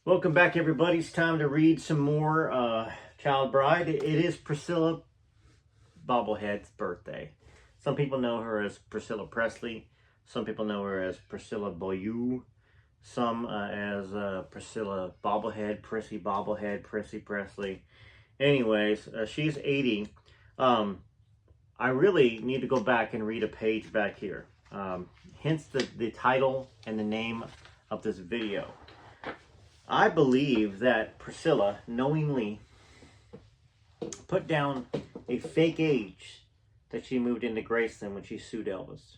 Welcome back, everybody. It's time to read some more Child Bride. It is Priscilla Bobblehead's birthday. Some people know her as Priscilla Presley. Some people know her as Priscilla Boyu. Some as Priscilla Bobblehead, Prissy Bobblehead, Prissy Presley. Anyways, she's 80. I really need to go back and read a page back here. Hence the title and the name of this video. I believe that Priscilla knowingly put down a fake age that she moved into Graceland when she sued Elvis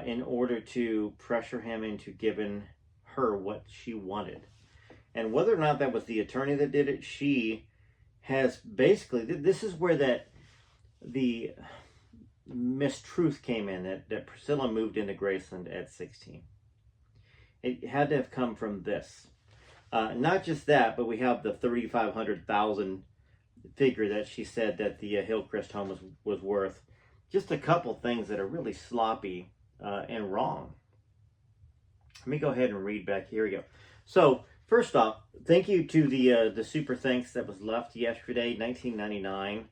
in order to pressure him into giving her what she wanted. And whether or not that was the attorney that did it, she has basically, this is where the mistruth came in, that Priscilla moved into Graceland at 16. It had to have come from this. Not just that, but we have the $3,500,000 figure that she said that the Hillcrest home was worth. Just a couple things that are really sloppy and wrong. Let me go ahead and read back. Here we go. So, first off, thank you to the super thanks that was left yesterday, $19.99.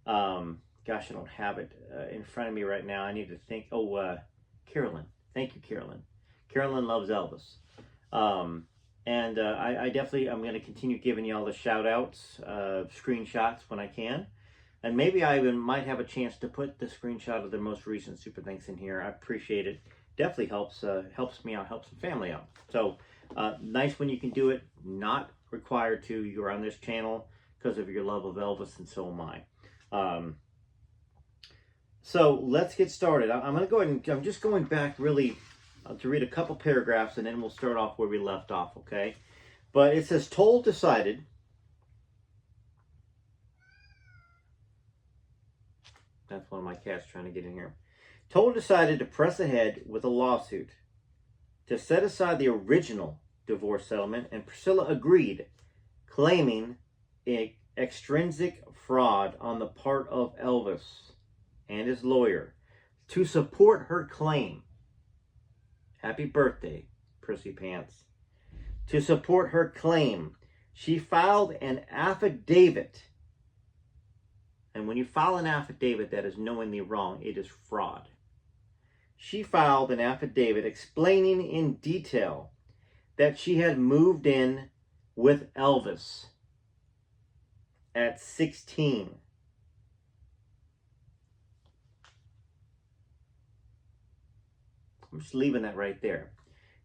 Gosh, I don't have it in front of me right now. I need to think. Oh, Carolyn. Thank you, Carolyn. Carolyn loves Elvis. I definitely, I'm going to continue giving you all the shout outs, screenshots when I can. And maybe I even might have a chance to put the screenshot of the most recent super thanks in here. I appreciate it. Definitely helps me out, helps the family out. So nice when you can do it. Not required to. You're on this channel because of your love of Elvis, and so am I. So let's get started. I'm going to go ahead and I'm just going back really to read a couple paragraphs, and then we'll start off where we left off, okay? But it says, Toll decided, that's one of my cats trying to get in here. Toll decided to press ahead with a lawsuit to set aside the original divorce settlement, and Priscilla agreed, claiming extrinsic fraud on the part of Elvis and his lawyer to support her claim. Happy birthday, Prissy Pants. To support her claim, she filed an affidavit. And when you file an affidavit that is knowingly wrong, it is fraud. She filed an affidavit explaining in detail that she had moved in with Elvis at 16. I'm just leaving that right there.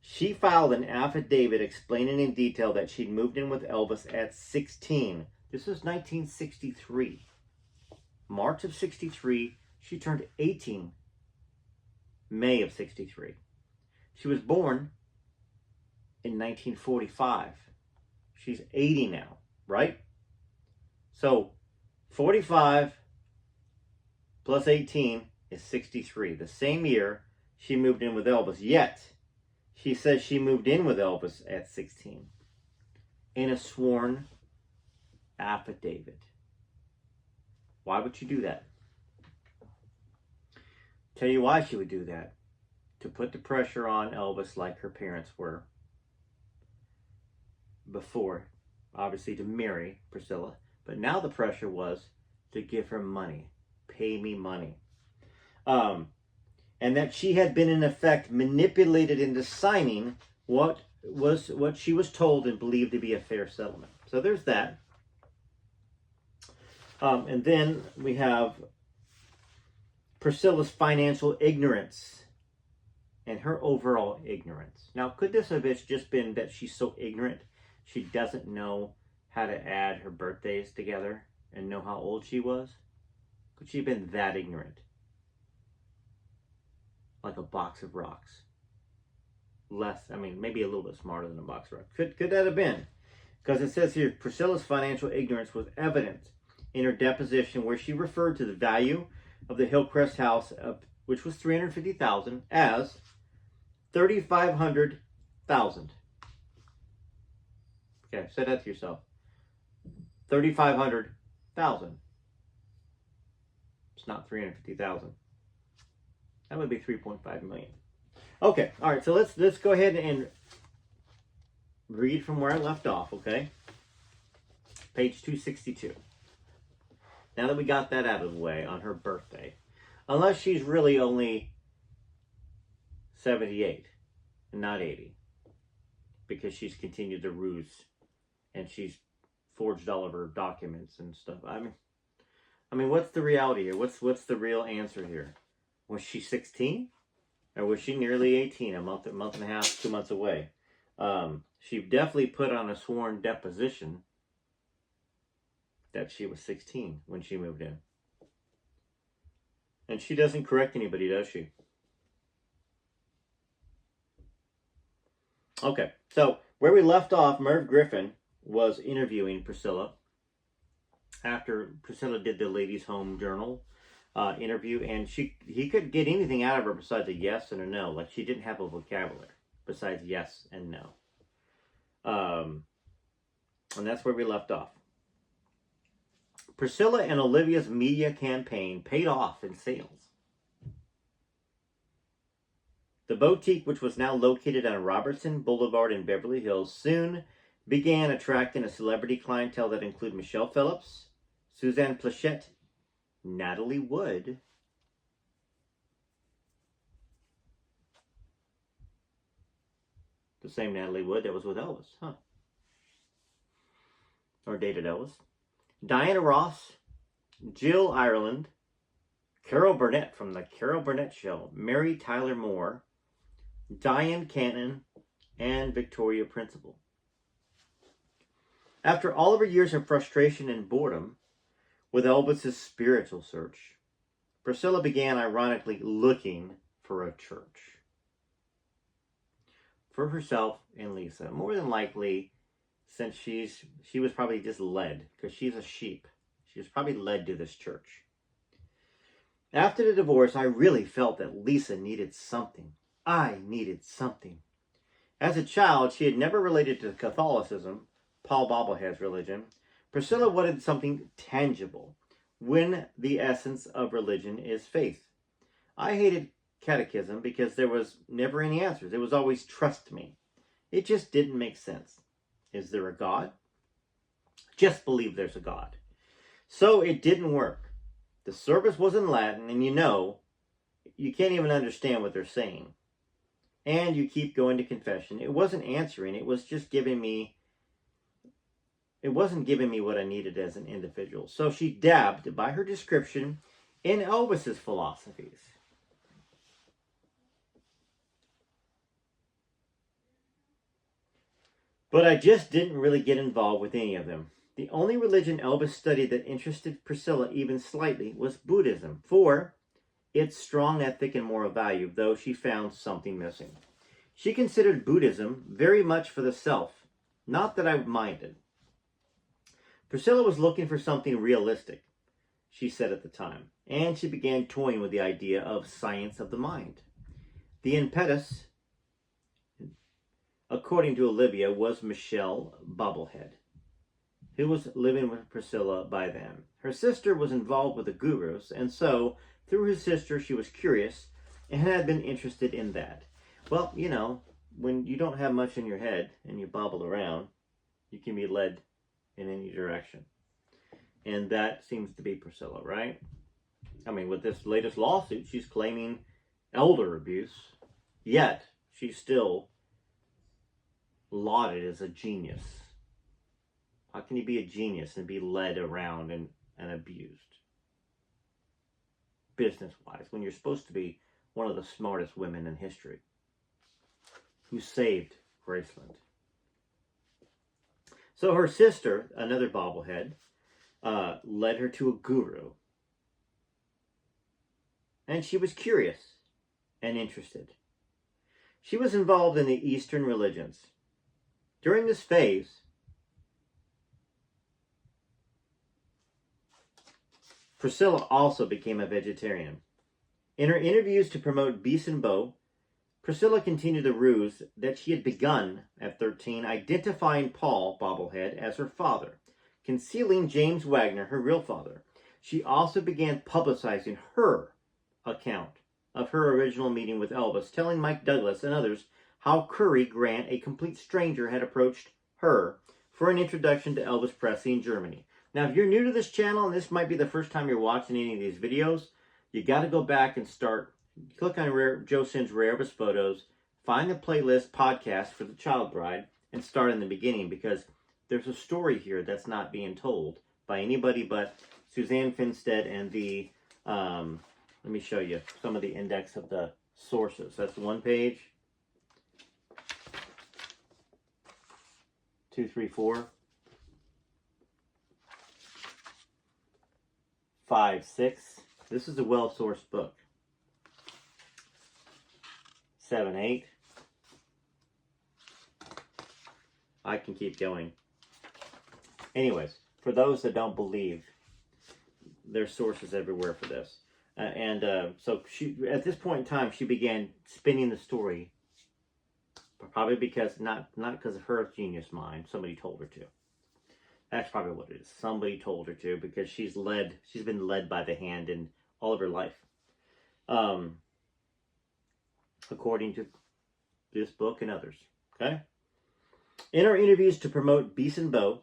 She filed an affidavit explaining in detail that she'd moved in with Elvis at 16. This was 1963. March of 63. She turned 18. May of 63. She was born in 1945. She's 80 now, right? So 45 plus 18 is 63. The same year she moved in with Elvis, yet she says she moved in with Elvis at 16 in a sworn affidavit. Why would she do that? Tell you why she would do that. To put the pressure on Elvis like her parents were before, obviously to marry Priscilla. But now the pressure was to give her money. Pay me money. And that she had been in effect manipulated into signing what she was told and believed to be a fair settlement. So there's that. And then we have Priscilla's financial ignorance and her overall ignorance. Now, could this have just been that she's so ignorant she doesn't know how to add her birthdays together and know how old she was? Could she have been that ignorant? Like a box of rocks. Maybe a little bit smarter than a box of rocks. Could that have been? Because it says here, Priscilla's financial ignorance was evident in her deposition, where she referred to the value of the Hillcrest house, which was $350,000, as $3,500,000. Okay, say that to yourself. $3,500,000. It's not $350,000. That would be $3.5 million. Okay, all right. So let's go ahead and read from where I left off, okay? Page 262. Now that we got that out of the way on her birthday, unless she's really only 78 and not 80, because she's continued the ruse and she's forged all of her documents and stuff. I mean, what's the reality here? What's the real answer here? Was she 16? Or was she nearly 18, a month and a half, 2 months away? She definitely put on a sworn deposition that she was 16 when she moved in. And she doesn't correct anybody, does she? Okay, so where we left off, Merv Griffin was interviewing Priscilla after Priscilla did the Ladies' Home Journal interview, and he couldn't get anything out of her besides a yes and a no. Like, she didn't have a vocabulary besides yes and no. And that's where we left off. Priscilla and Olivia's media campaign paid off in sales. The boutique, which was now located on Robertson Boulevard in Beverly Hills, soon began attracting a celebrity clientele that included Michelle Phillips, Suzanne Plachette, Natalie Wood, the same Natalie Wood that was with Elvis, huh? Or dated Elvis. Diana Ross, Jill Ireland, Carol Burnett from the Carol Burnett Show, Mary Tyler Moore, Diane Cannon, and Victoria Principal. After all of her years of frustration and boredom with Elvis's spiritual search, Priscilla began ironically looking for a church for herself and Lisa. More than likely, since she was probably just led, because she's a sheep. She was probably led to this church. After the divorce, I really felt that Lisa needed something. I needed something. As a child, she had never related to Catholicism, Paul Bobblehead's religion. Priscilla wanted something tangible, when the essence of religion is faith. I hated catechism because there was never any answers. It was always trust me. It just didn't make sense. Is there a God? Just believe there's a God. So it didn't work. The service was in Latin, and you can't even understand what they're saying. And you keep going to confession. It wasn't answering. It was just giving me... It wasn't giving me what I needed as an individual. So she dabbed, by her description, in Elvis's philosophies. But I just didn't really get involved with any of them. The only religion Elvis studied that interested Priscilla even slightly was Buddhism, for its strong ethic and moral value, though she found something missing. She considered Buddhism very much for the self, not that I minded. Priscilla was looking for something realistic, she said at the time, and she began toying with the idea of science of the mind. The impetus, according to Olivia, was Michelle Bobblehead, who was living with Priscilla by then. Her sister was involved with the gurus, and so, through her sister, she was curious and had been interested in that. Well, when you don't have much in your head and you bobble around, you can be led in any direction. And that seems to be Priscilla, right? I mean, with this latest lawsuit, she's claiming elder abuse, yet she's still lauded as a genius. How can you be a genius and be led around and abused? Business-wise, when you're supposed to be one of the smartest women in history, who saved Graceland. So her sister, another bobblehead, led her to a guru. And she was curious and interested. She was involved in the Eastern religions. During this phase, Priscilla also became a vegetarian. In her interviews to promote Beast and Bow, Priscilla continued the ruse that she had begun at 13, identifying Paul Bobblehead as her father, concealing James Wagner, her real father. She also began publicizing her account of her original meeting with Elvis, telling Mike Douglas and others how Curry Grant, a complete stranger, had approached her for an introduction to Elvis Presley in Germany. Now, if you're new to this channel and this might be the first time you're watching any of these videos, you got to go back and click on Joe Sin's Rare Elvis Photos, find the playlist podcast for the Child Bride, and start in the beginning, because there's a story here that's not being told by anybody but Suzanne Finstead and the, let me show you some of the index of the sources. That's one page, 2, 3, 4, 5, 6. This is a well-sourced book. 7, 8. I can keep going. Anyways, for those that don't believe, there's sources everywhere for this. So she, at this point in time, she began spinning the story, probably because, not because of her genius mind, somebody told her to. That's probably what it is. Somebody told her to, because she's been led by the hand in all of her life. According to this book and others. Okay? In her interviews to promote Beast and Bow,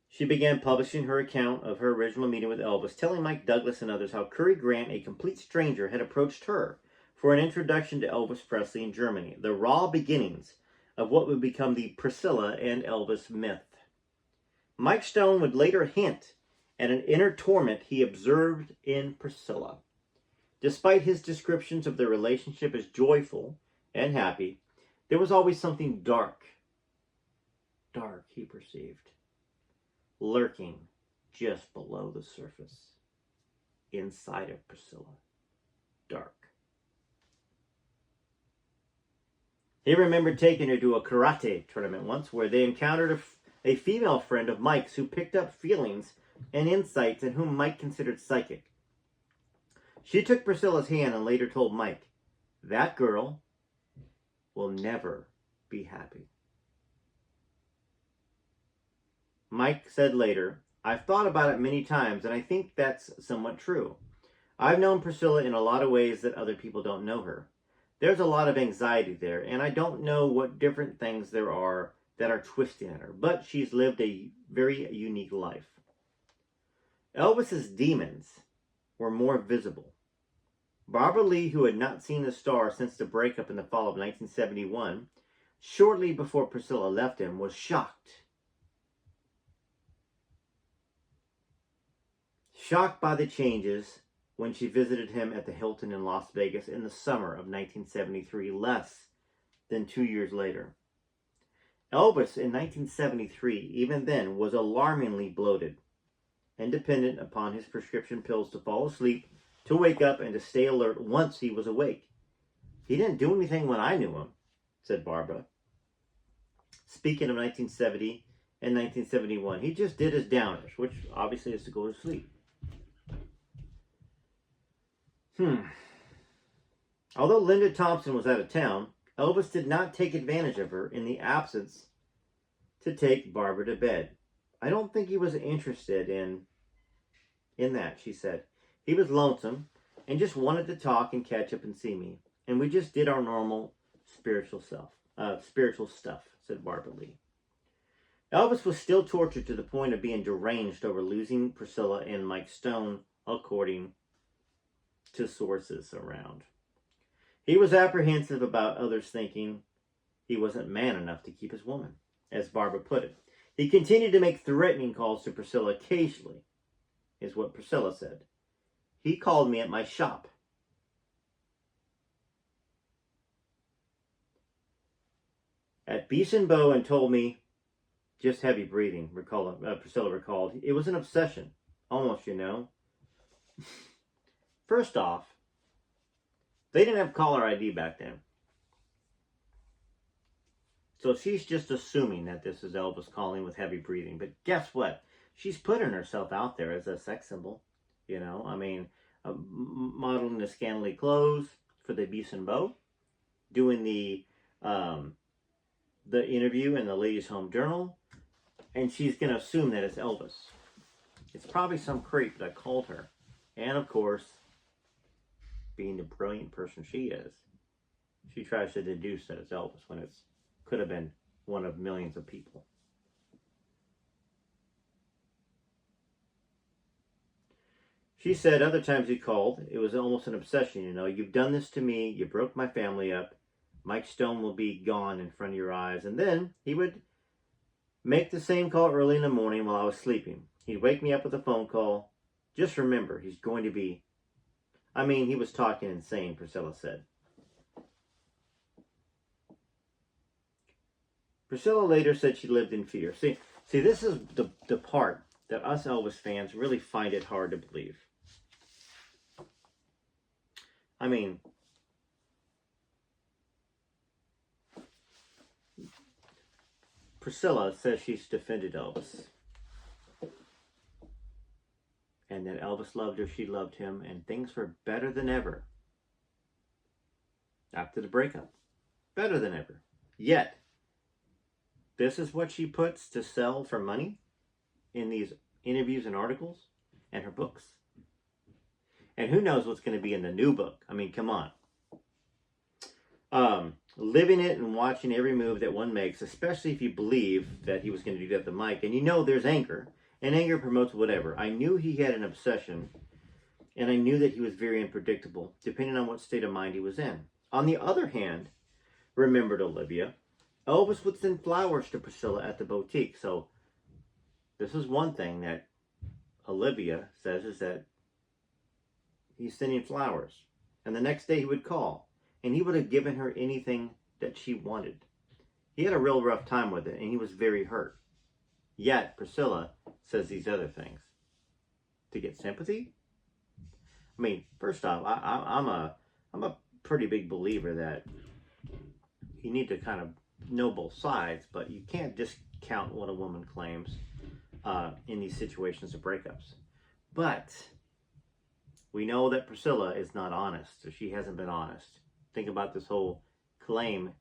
she began publishing her account of her original meeting with Elvis, telling Mike Douglas and others how Curry Grant, a complete stranger, had approached her for an introduction to Elvis Presley in Germany, the raw beginnings of what would become the Priscilla and Elvis myth. Mike Stone would later hint at an inner torment he observed in Priscilla. Despite his descriptions of their relationship as joyful and happy, there was always something dark, he perceived, lurking just below the surface, inside of Priscilla. Dark. He remembered taking her to a karate tournament once where they encountered a female friend of Mike's who picked up feelings and insights and whom Mike considered psychic. She took Priscilla's hand and later told Mike, "That girl will never be happy." Mike said later, "I've thought about it many times, and I think that's somewhat true. I've known Priscilla in a lot of ways that other people don't know her. There's a lot of anxiety there, and I don't know what different things there are that are twisting at her, but she's lived a very unique life." Elvis's demons were more visible. Barbara Lee, who had not seen the star since the breakup in the fall of 1971, shortly before Priscilla left him, was shocked. Shocked by the changes when she visited him at the Hilton in Las Vegas in the summer of 1973, less than 2 years later. Elvis in 1973, even then, was alarmingly bloated and dependent upon his prescription pills to fall asleep, to wake up, and to stay alert once he was awake. "He didn't do anything when I knew him," said Barbara. Speaking of 1970 and 1971, he just did his downers, which obviously is to go to sleep. Although Linda Thompson was out of town, Elvis did not take advantage of her in the absence to take Barbara to bed. "I don't think he was interested in that," she said. "He was lonesome and just wanted to talk and catch up and see me. And we just did our normal spiritual stuff, said Barbara Lee. Elvis was still tortured to the point of being deranged over losing Priscilla and Mike Stone, according to sources around. He was apprehensive about others thinking he wasn't man enough to keep his woman, as Barbara put it. He continued to make threatening calls to Priscilla occasionally, is what Priscilla said. "He called me at my shop. At Beast and Bow and told me just heavy breathing," Priscilla recalled. "It was an obsession, almost, you know." First off, they didn't have caller ID back then. So she's just assuming that this is Elvis calling with heavy breathing. But guess what? She's putting herself out there as a sex symbol. You know, I mean, modeling the scantily clothes for the Beast and Bow, doing the interview in the Ladies' Home Journal, and she's going to assume that it's Elvis. It's probably some creep that called her. And of course, being the brilliant person she is, she tries to deduce that it's Elvis when it could have been one of millions of people. She said other times he called, it was almost an obsession, you know. You've done this to me. You broke my family up. Mike Stone will be gone in front of your eyes. And then he would make the same call early in the morning while I was sleeping. He'd wake me up with a phone call. Just remember, he's going to be... I mean, he was talking insane, Priscilla said. Priscilla later said she lived in fear. See, this is the part that us Elvis fans really find it hard to believe. I mean, Priscilla says she's defended Elvis. And that Elvis loved her, she loved him, and things were better than ever. After the breakup. Better than ever. Yet, this is what she puts to sell for money in these interviews and articles and her books. And who knows what's going to be in the new book. I mean, come on. Living it and watching every move that one makes, especially if you believe that he was going to do that to Mike. And you know there's anger. And anger promotes whatever. I knew he had an obsession. And I knew that he was very unpredictable, depending on what state of mind he was in. On the other hand, remembered Olivia, Elvis would send flowers to Priscilla at the boutique. So this is one thing that Olivia says, is that he's sending flowers. And the next day he would call. And he would have given her anything that she wanted. He had a real rough time with it, and he was very hurt. Yet, Priscilla says these other things. To get sympathy? I mean, first off, I'm a pretty big believer that you need to kind of know both sides, but you can't discount what a woman claims in these situations of breakups. But we know that Priscilla is not honest, or she hasn't been honest. Think about this whole claim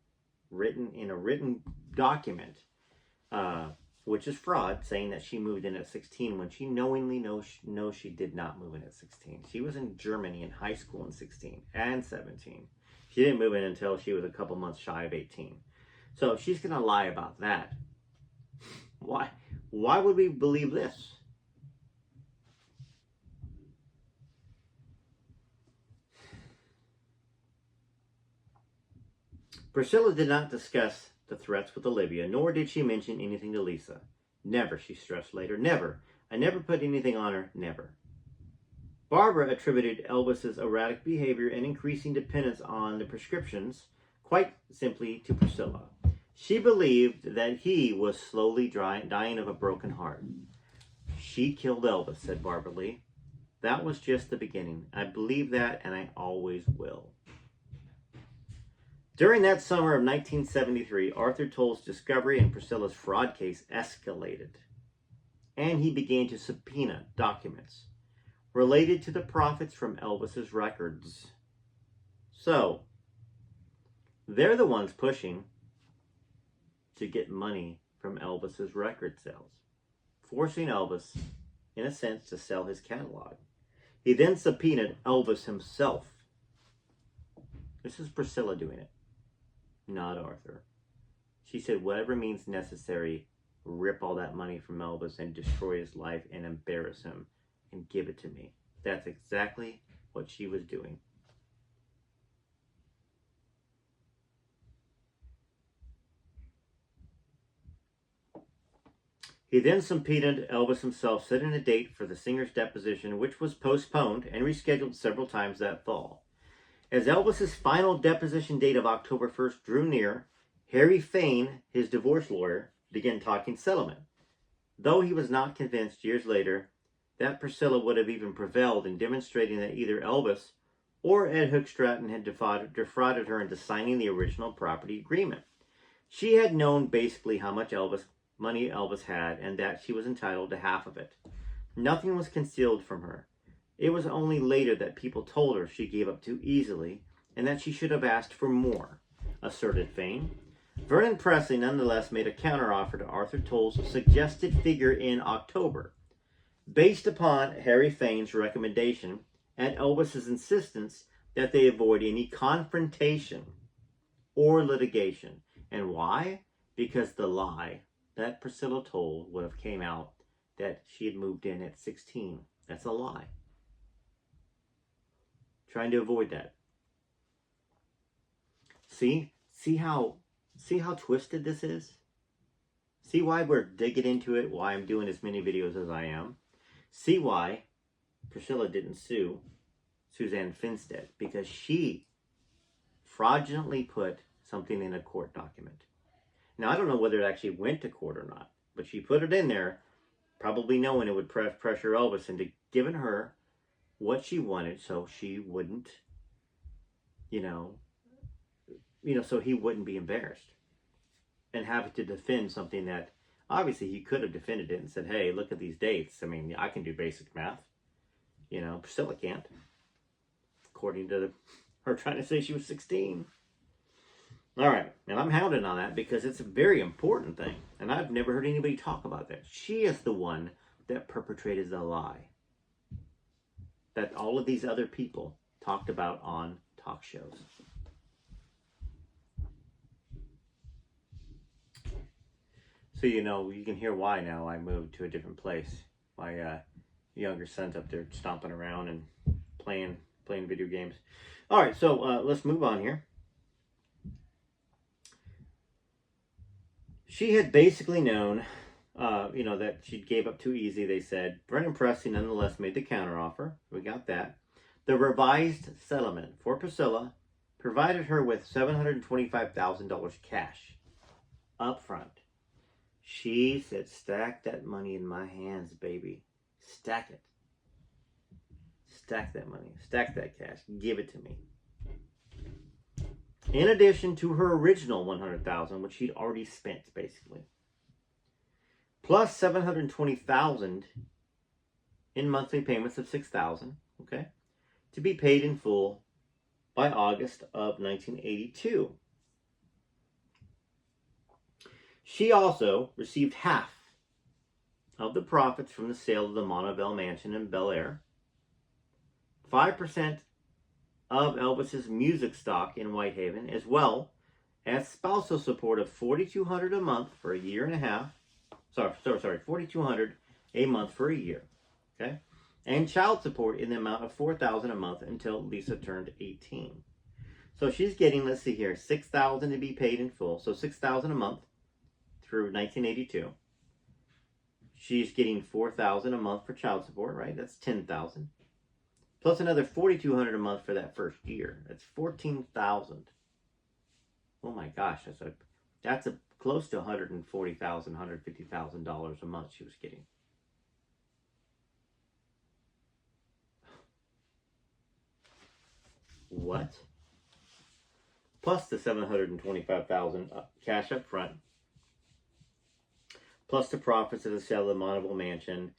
written in a written document, which is fraud, saying that she moved in at 16 when she knowingly knows she did not move in at 16. She was in Germany in high school in 16 and 17. She didn't move in until she was a couple months shy of 18. So she's going to lie about that. Why? Why would we believe this? Priscilla did not discuss the threats with Olivia, nor did she mention anything to Lisa. Never, she stressed later. Never. I never put anything on her. Never. Barbara attributed Elvis's erratic behavior and increasing dependence on the prescriptions quite simply to Priscilla. She believed that he was slowly dying of a broken heart. She killed Elvis, said Barbara Lee. That was just the beginning. I believe that, and I always will. During that summer of 1973, Arthur Toll's discovery in Priscilla's fraud case escalated, and he began to subpoena documents related to the profits from Elvis's records. So, they're the ones pushing to get money from Elvis's record sales, forcing Elvis, in a sense, to sell his catalog. He then subpoenaed Elvis himself. This is Priscilla doing it. Not Arthur. She said, whatever means necessary, rip all that money from Elvis and destroy his life and embarrass him and give it to me. That's exactly what she was doing. He then subpoenaed Elvis himself, setting a date for the singer's deposition, which was postponed and rescheduled several times that fall. As Elvis's final deposition date of October 1st drew near, Harry Fain, his divorce lawyer, began talking settlement, though he was not convinced years later that Priscilla would have even prevailed in demonstrating that either Elvis or Ed Hookstratton had defrauded her into signing the original property agreement. She had known basically how much money Elvis had, and that she was entitled to half of it. Nothing was concealed from her. It was only later that people told her she gave up too easily and that she should have asked for more, asserted Fain. Vernon Presley nonetheless made a counteroffer to Arthur Toll's suggested figure in October. Based upon Harry Fain's recommendation and Elvis's insistence that they avoid any confrontation or litigation. And why? Because the lie that Priscilla told would have came out that she had moved in at 16. That's a lie. Trying to avoid that. See how twisted this is? See why we're digging into it, why I'm doing as many videos as I am. See why Priscilla didn't sue Suzanne Finstead, because she fraudulently put something in a court document. Now, I don't know whether it actually went to court or not, but she put it in there, probably knowing it would pressure Elvis into giving her what she wanted so she wouldn't, so he wouldn't be embarrassed and have to defend something that obviously he could have defended it and said, hey, look at these dates. I mean, I can do basic math. Priscilla can't, according to her trying to say she was 16. All right, and I'm hounding on that because it's a very important thing, and I've never heard anybody talk about that. She is the one that perpetrated the lie that all of these other people talked about on talk shows. So, you can hear why now I moved to a different place. My younger son's up there stomping around and playing video games. All right, so let's move on here. She had basically known, that she gave up too easy, they said. Brennan Presley nonetheless made the counteroffer. We got that. The revised settlement for Priscilla provided her with $725,000 cash up front. She said, stack that money in my hands, baby. Stack it. Stack that money. Stack that cash. Give it to me. In addition to her original $100,000, which she'd already spent, basically. Plus $720,000 in monthly payments of $6,000, okay? To be paid in full by August of 1982. She also received half of the profits from the sale of the Monteville mansion in Bel Air, 5% of Elvis's music stock in Whitehaven, as well as spousal support of $4,200 a month for a year and a half. Sorry, $4,200 a month for a year, okay? And child support in the amount of $4,000 a month until Lisa turned 18. So she's getting, let's see here, $6,000 to be paid in full, so $6,000 a month through 1982. She's getting $4,000 a month for child support, right? That's $10,000. Plus another $4,200 a month for that first year. That's $14,000. Oh my gosh, that's a close to $140,000, $150,000 a month she was getting. What? Plus the $725,000 cash up front. Plus the profits of the sale of the Monteville mansion.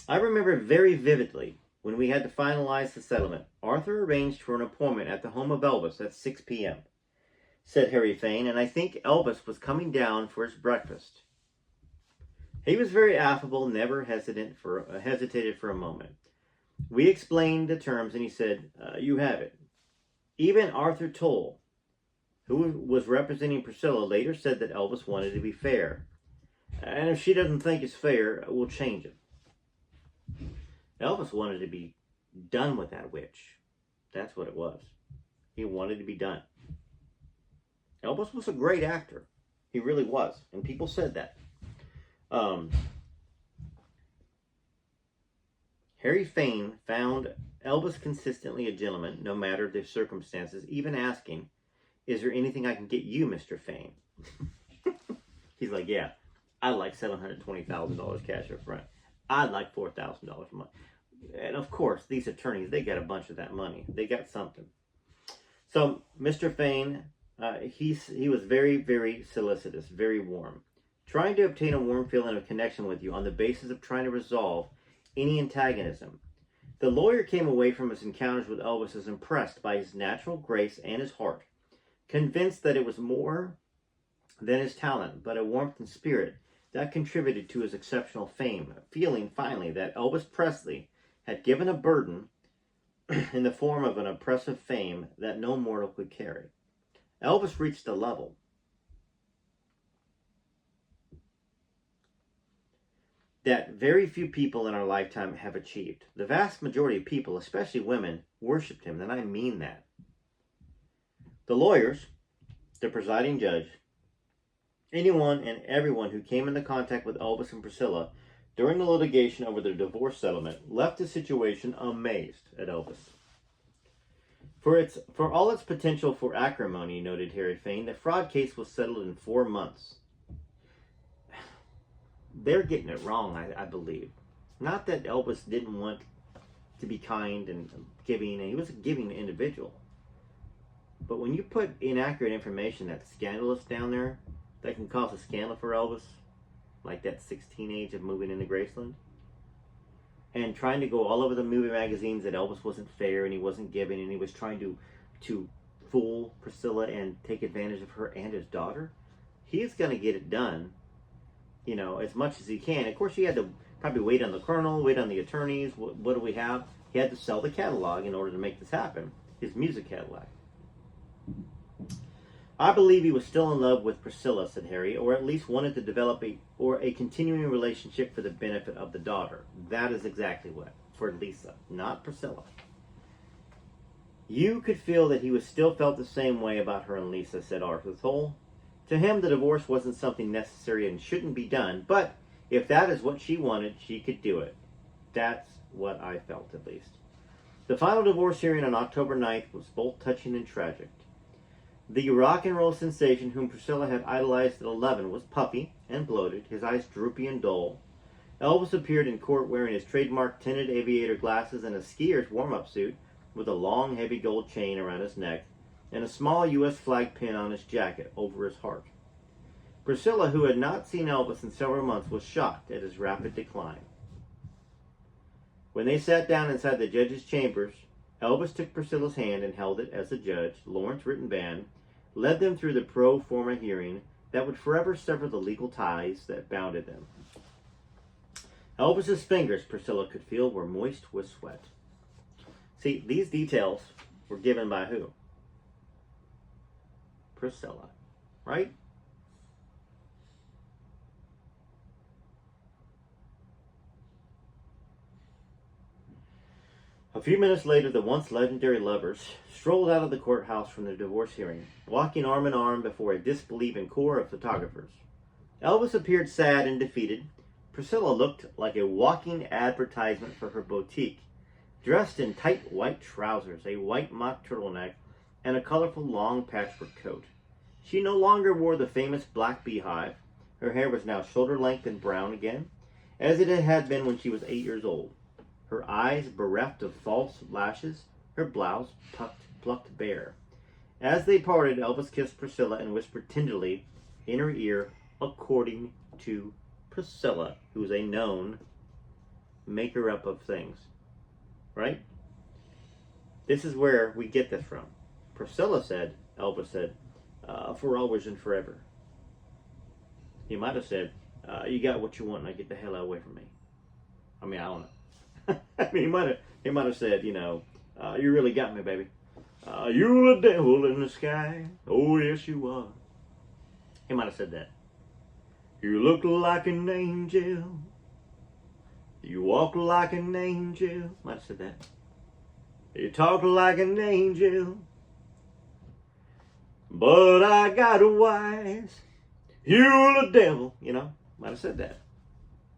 I remember very vividly when we had to finalize the settlement. Arthur arranged for an appointment at the home of Elvis at 6 p.m., said Harry Fane, and I think Elvis was coming down for his breakfast. He was very affable, never hesitated for a moment. We explained the terms, and he said, you have it. Even Arthur Toll, who was representing Priscilla, later said that Elvis wanted to be fair. And if she doesn't think it's fair, we'll change it. Elvis wanted to be done with that witch. That's what it was. He wanted to be done. Elvis was a great actor. He really was. And people said that. Harry Fane found Elvis consistently a gentleman, no matter the circumstances, even asking, is there anything I can get you, Mr. Fane? He's like, yeah, I'd like $720,000 cash up front. I'd like $4,000 a month. And of course, these attorneys, they got a bunch of that money. They got something. So, Mr. Fane, he was very, very solicitous, very warm. Trying to obtain a warm feeling of connection with you on the basis of trying to resolve any antagonism. The lawyer came away from his encounters with Elvis as impressed by his natural grace and his heart, convinced that it was more than his talent, but a warmth and spirit that contributed to his exceptional fame, feeling finally that Elvis Presley had given a burden in the form of an oppressive fame that no mortal could carry. Elvis reached a level that very few people in our lifetime have achieved. The vast majority of people, especially women, worshipped him, and I mean that. The lawyers, the presiding judge, anyone and everyone who came into contact with Elvis and Priscilla during the litigation over their divorce settlement left the situation amazed at Elvis. For all its potential for acrimony, noted Harry Fain, the fraud case was settled in 4 months. They're getting it wrong, I believe. Not that Elvis didn't want to be kind and giving, and he was a giving individual. But when you put inaccurate information that's scandalous down there, that can cause a scandal for Elvis, like that 16 age of moving into Graceland, and trying to go all over the movie magazines that Elvis wasn't fair and he wasn't giving and he was trying to fool Priscilla and take advantage of her and his daughter, he's going to get it done, as much as he can. Of course, he had to probably wait on the colonel, wait on the attorneys. What do we have? He had to sell the catalog in order to make this happen, his music catalog. I believe he was still in love with Priscilla, said Harry, or at least wanted to develop a continuing relationship for the benefit of the daughter. That is exactly what. For Lisa, not Priscilla. You could feel that he still felt the same way about her and Lisa, said Arthur Toll. To him, the divorce wasn't something necessary and shouldn't be done, but if that is what she wanted, she could do it. That's what I felt, at least. The final divorce hearing on October 9th was both touching and tragic. The rock and roll sensation whom Priscilla had idolized at 11 was puffy and bloated, his eyes droopy and dull. Elvis appeared in court wearing his trademark tinted aviator glasses and a skier's warm-up suit with a long, heavy gold chain around his neck and a small U.S. flag pin on his jacket over his heart. Priscilla, who had not seen Elvis in several months, was shocked at his rapid decline. When they sat down inside the judge's chambers, Elvis took Priscilla's hand and held it as the judge, Lawrence Rittenban, led them through the pro forma hearing that would forever sever the legal ties that bounded them. Elvis's fingers, Priscilla could feel, were moist with sweat. See, these details were given by who? Priscilla, right? A few minutes later, the once legendary lovers strolled out of the courthouse from their divorce hearing, walking arm in arm before a disbelieving corps of photographers. Elvis appeared sad and defeated. Priscilla looked like a walking advertisement for her boutique, dressed in tight white trousers, a white mock turtleneck, and a colorful long patchwork coat. She no longer wore the famous black beehive. Her hair was now shoulder-length and brown again, as it had been when she was 8 years old. Her eyes bereft of false lashes, her blouse plucked bare. As they parted, Elvis kissed Priscilla and whispered tenderly in her ear, according to Priscilla, who is a known maker-up of things. Right? This is where we get this from. Priscilla said, Elvis said, for always and forever. He might have said, you got what you want, now get the hell away from me. I mean, I don't know. I mean, he might have said, you really got me, baby. You're the devil in the sky. Oh, yes, you are. He might have said that. You look like an angel. You walk like an angel. Might have said that. You talk like an angel. But I got a wise. You're the devil. Might have said that.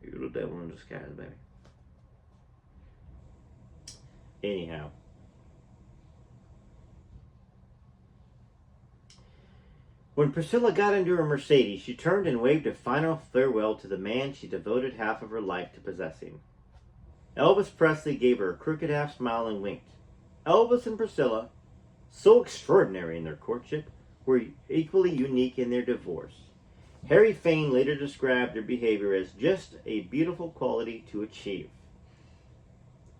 You're the devil in disguise, baby. Anyhow. When Priscilla got into her Mercedes, she turned and waved a final farewell to the man she devoted half of her life to possessing. Elvis Presley gave her a crooked half smile and winked. Elvis and Priscilla, so extraordinary in their courtship, were equally unique in their divorce. Harry Fain later described their behavior as just a beautiful quality to achieve.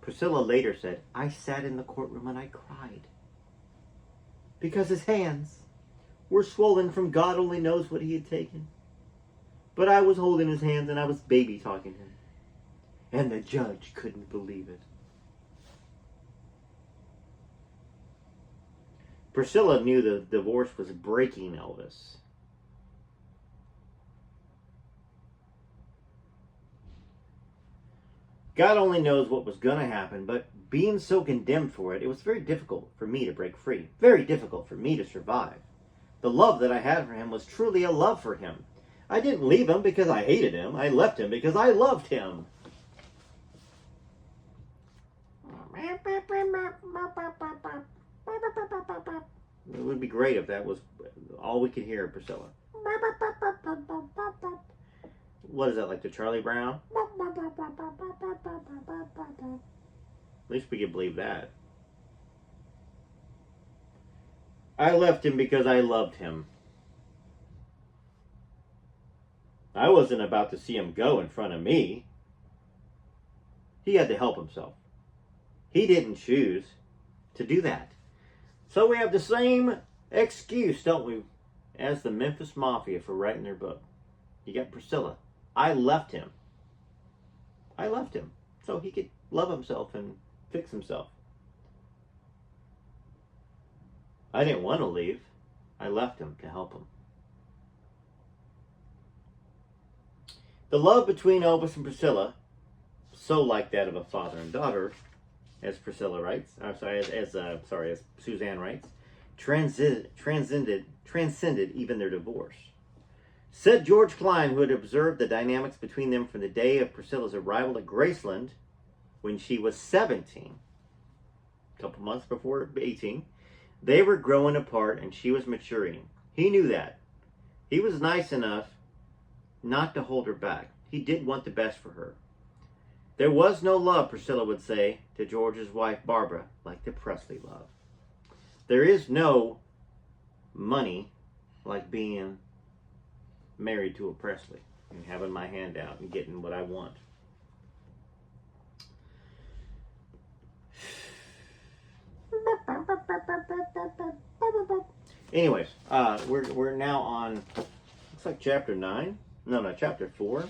Priscilla later said, I sat in the courtroom and I cried. Because his hands were swollen from God only knows what he had taken. But I was holding his hands and I was baby talking him. And the judge couldn't believe it. Priscilla knew the divorce was breaking Elvis. God only knows what was going to happen, but being so condemned for it, it was very difficult for me to break free. Very difficult for me to survive. The love that I had for him was truly a love for him. I didn't leave him because I hated him. I left him because I loved him. It would be great if that was all we could hear of Priscilla. What is that, like the Charlie Brown? At least we could believe that. I left him because I loved him. I wasn't about to see him go in front of me. He had to help himself. He didn't choose to do that. So we have the same excuse, don't we, as the Memphis Mafia for writing their book. You got Priscilla. I left him. I left him so he could love himself and fix himself. I didn't want to leave. I left him to help him. The love between Elvis and Priscilla, so like that of a father and daughter, as Priscilla writes, as Suzanne writes, transcended even their divorce. Said George Klein, who had observed the dynamics between them from the day of Priscilla's arrival at Graceland, when she was 17, a couple months before 18, they were growing apart and she was maturing. He knew that. He was nice enough not to hold her back. He did want the best for her. There was no love, Priscilla would say to George's wife, Barbara, like the Presley love. There is no money like being married to a Presley and having my hand out and getting what I want. Anyways, we're now on, looks like chapter 9. No, chapter 4.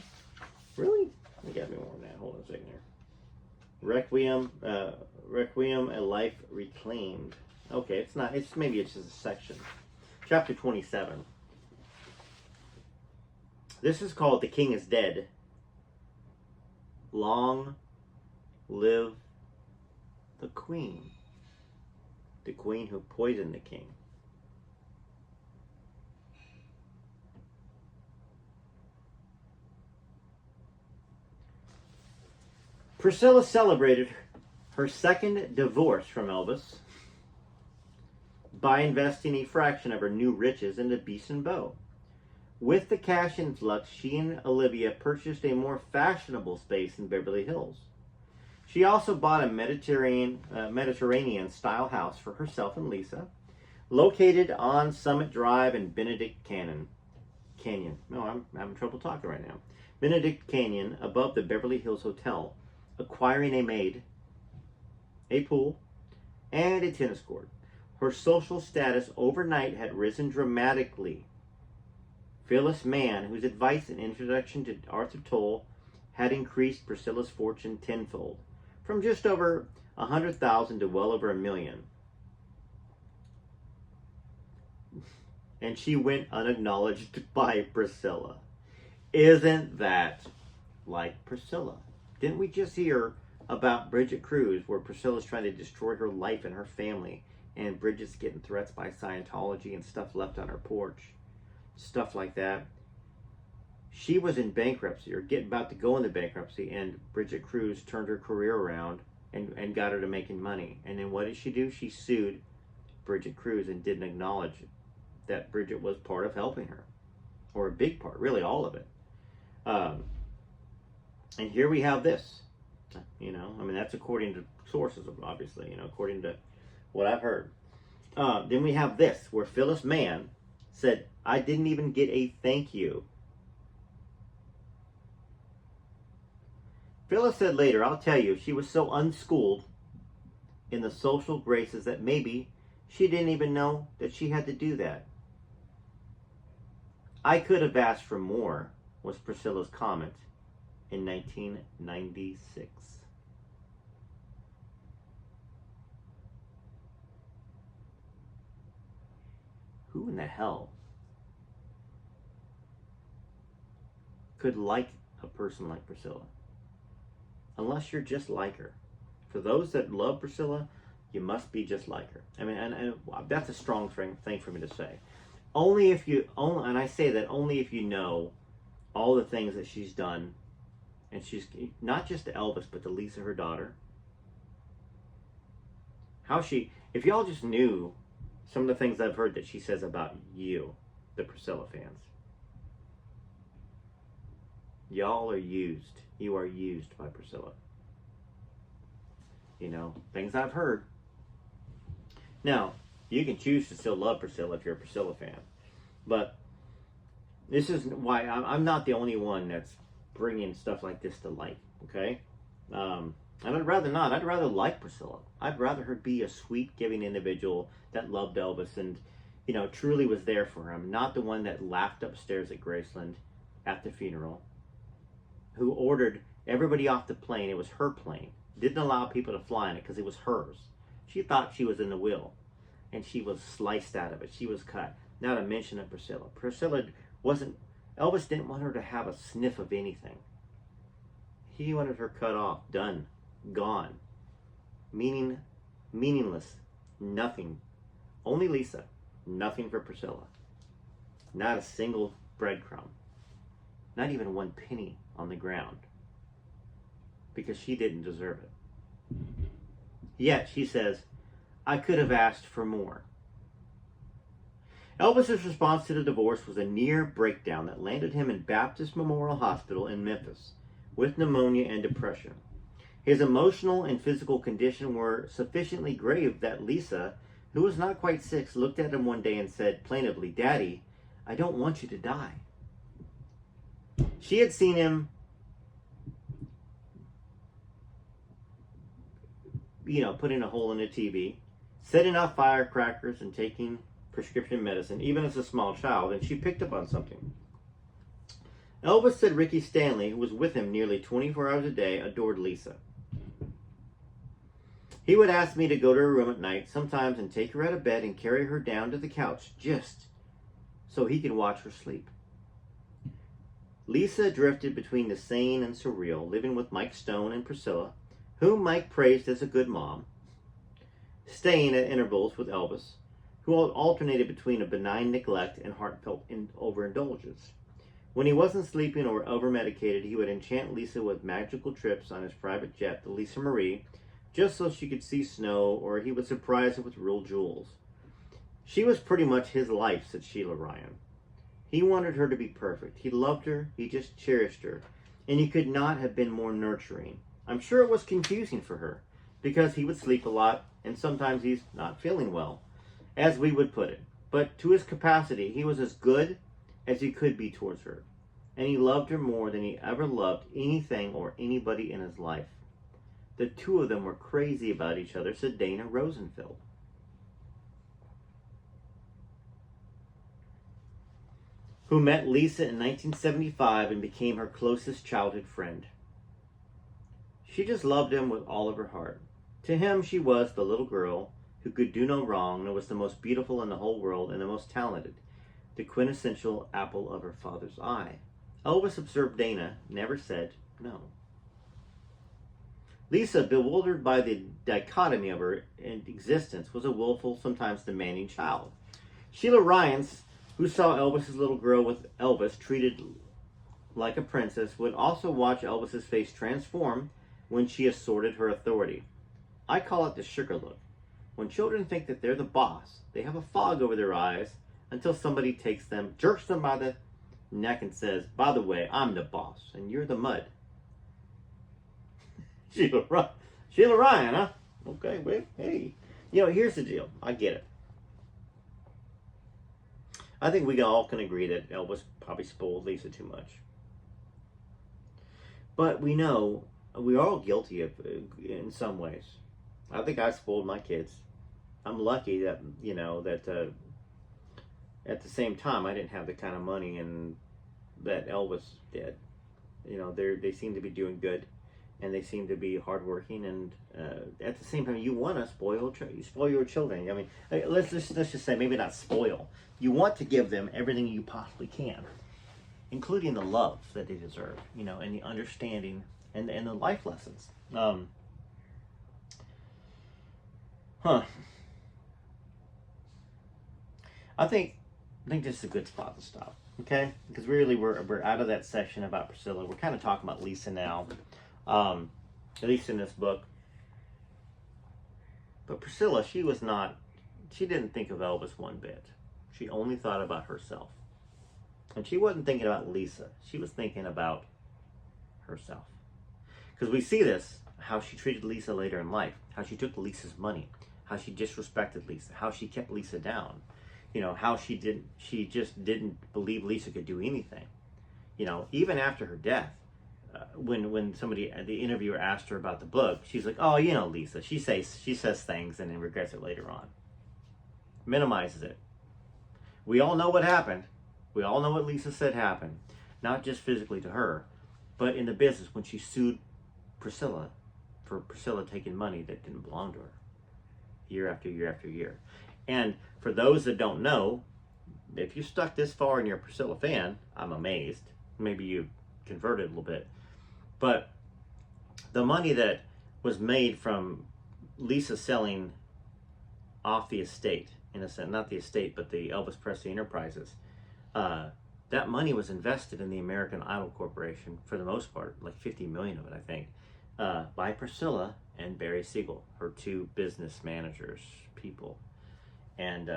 Really? You got me more than that. Hold on a second here. Requiem, a life reclaimed. Okay, it's not. Maybe it's just a section. Chapter 27. This is called "The King is Dead." Long live the Queen. The Queen who poisoned the King. Priscilla celebrated her second divorce from Elvis by investing a fraction of her new riches into Beast and Bow. With the cash influx, she and Olivia purchased a more fashionable space in Beverly Hills. She also bought a Mediterranean-style house for herself and Lisa, located on Summit Drive in Benedict Canyon. No, I'm having trouble talking right now. Benedict Canyon, above the Beverly Hills Hotel, acquiring a maid, a pool, and a tennis court. Her social status overnight had risen dramatically. Phyllis Mann, whose advice and introduction to Arthur Toll had increased Priscilla's fortune tenfold, from just over 100,000 to well over $1 million. And she went unacknowledged by Priscilla. Isn't that like Priscilla? Didn't we just hear about Bridget Cruz, where Priscilla's trying to destroy her life and her family, and Bridget's getting threats by Scientology and stuff left on her porch? Stuff like that. She was in bankruptcy, or about to go into bankruptcy, and Bridget Cruz turned her career around and got her to making money. And then what did she do? She sued Bridget Cruz and didn't acknowledge that Bridget was part of helping her, or a big part, really all of it. And here we have this. That's according to sources, obviously, according to what I've heard. Then we have this, where Phyllis Mann said, "I didn't even get a thank you." Phyllis said later, "I'll tell you, she was so unschooled in the social graces that maybe she didn't even know that she had to do that." "I could have asked for more," was Priscilla's comment in 1996. who in the hell could like a person like Priscilla? Unless you're just like her. For those that love Priscilla, you must be just like her. I mean, and that's a strong thing for me to say. Only if you, and I say that only if you know all the things that she's done, and she's not just to Elvis, but to Lisa, her daughter. If y'all just knew some of the things I've heard that she says about you, the Priscilla fans. Y'all are used. You are used by Priscilla. You know, things I've heard. Now, you can choose to still love Priscilla if you're a Priscilla fan. But this is why I'm not the only one that's bringing stuff like this to light, okay? And I'd rather not. I'd rather like Priscilla. I'd rather her be a sweet, giving individual that loved Elvis and, you know, truly was there for him. Not the one that laughed upstairs at Graceland at the funeral. Who ordered everybody off the plane. It was her plane. Didn't allow people to fly in it because it was hers. She thought she was in the will. And she was sliced out of it. She was cut. Not a mention of Priscilla. Priscilla wasn't... Elvis didn't want her to have a sniff of anything. He wanted her cut off. Done. Gone. Meaningless. Nothing. Only Lisa. Nothing for Priscilla. Not a single breadcrumb. Not even one penny on the ground. Because she didn't deserve it. Yet, she says, I could have asked for more. Elvis's response to the divorce was a near breakdown that landed him in Baptist Memorial Hospital in Memphis with pneumonia and depression. His emotional and physical condition were sufficiently grave that Lisa, who was not quite 6, looked at him one day and said plaintively, Daddy, I don't want you to die. She had seen him, putting a hole in a TV, setting off firecrackers and taking prescription medicine, even as a small child, and she picked up on something. Elvis said Ricky Stanley, who was with him nearly 24 hours a day, adored Lisa. He would ask me to go to her room at night sometimes and take her out of bed and carry her down to the couch just so he could watch her sleep. Lisa drifted between the sane and surreal, living with Mike Stone and Priscilla, whom Mike praised as a good mom, staying at intervals with Elvis, who alternated between a benign neglect and heartfelt overindulgence. When he wasn't sleeping or over-medicated, he would enchant Lisa with magical trips on his private jet, the Lisa Marie, just so she could see snow, or he would surprise her with real jewels. She was pretty much his life, said Sheila Ryan. He wanted her to be perfect. He loved her, he just cherished her, and he could not have been more nurturing. I'm sure it was confusing for her, because he would sleep a lot, and sometimes he's not feeling well, as we would put it. But to his capacity, he was as good as he could be towards her, and he loved her more than he ever loved anything or anybody in his life. The two of them were crazy about each other, said Dana Rosenfeld. Who met Lisa in 1975 and became her closest childhood friend. She just loved him with all of her heart. To him, she was the little girl who could do no wrong and was the most beautiful in the whole world and the most talented, the quintessential apple of her father's eye. Elvis observed Dana, never said no. Lisa, bewildered by the dichotomy of her existence, was a willful, sometimes demanding child. Sheila Ryans, who saw Elvis's little girl with Elvis treated like a princess, would also watch Elvis's face transform when she asserted her authority. I call it the sugar look. When children think that they're the boss, they have a fog over their eyes until somebody takes them, jerks them by the neck and says, by the way, I'm the boss and you're the mud. Sheila Ryan, huh? Okay, wait, hey. Here's the deal. I get it. I think we all can agree that Elvis probably spoiled Lisa too much. But we know we're all guilty of in some ways. I think I spoiled my kids. I'm lucky that, at the same time, I didn't have the kind of money and that Elvis did. They seem to be doing good. and they seem to be hardworking, and at the same time, you want to you spoil your children. I mean, let's just say maybe not spoil. You want to give them everything you possibly can, including the love that they deserve, you know, and the understanding and the life lessons. I think this is a good spot to stop. Okay, because really we're out of that section about Priscilla. We're kind of talking about Lisa now, at least in this book. But Priscilla, she didn't think of Elvis one bit. She only thought about herself. And she wasn't thinking about Lisa. She was thinking about herself. Because we see this, how she treated Lisa later in life, how she took Lisa's money, how she disrespected Lisa, how she kept Lisa down. You know, how she just didn't believe Lisa could do anything. You know, even after her death, when the interviewer asked her about the book, she's like, oh, you know, Lisa, she says things and then regrets it later on. Minimizes it. We all know what happened. We all know what Lisa said happened. Not just physically to her, but in the business when she sued Priscilla for Priscilla taking money that didn't belong to her. Year after year after year. And for those that don't know, if you stuck this far and you're a Priscilla fan, I'm amazed. Maybe you converted a little bit. But the money that was made from Lisa selling off the estate, in a sense, not the estate, but the Elvis Presley Enterprises, that money was invested in the American Idol Corporation for the most part, like 50 million of it, I think, by Priscilla and Barry Siegel, her two business managers, people. And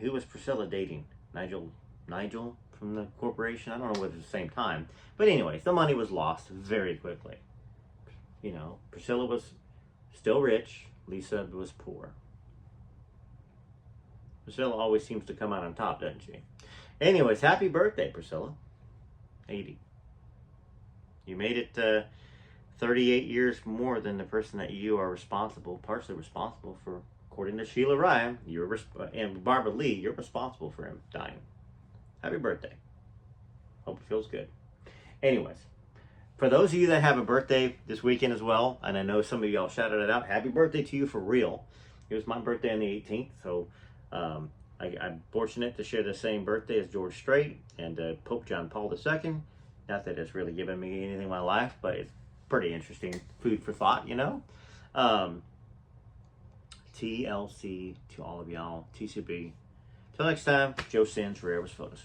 who was Priscilla dating? Nigel from the corporation? I don't know whether it's the same time. But anyways, the money was lost very quickly. You know, Priscilla was still rich. Lisa was poor. Priscilla always seems to come out on top, doesn't she? Anyways, happy birthday, Priscilla. 80. You made it 38 years more than the person that you are partially responsible for. According to Sheila Ryan, and Barbara Lee, you're responsible for him dying. Happy birthday. Hope it feels good. Anyways, for those of you that have a birthday this weekend as well, and I know some of y'all shouted it out, happy birthday to you for real. It was my birthday on the 18th, so I'm fortunate to share the same birthday as George Strait and Pope John Paul II. Not that it's really given me anything in my life, but it's pretty interesting food for thought, you know. TLC to all of y'all. TCB. Till next time, Joe Sands, Rare was Photos.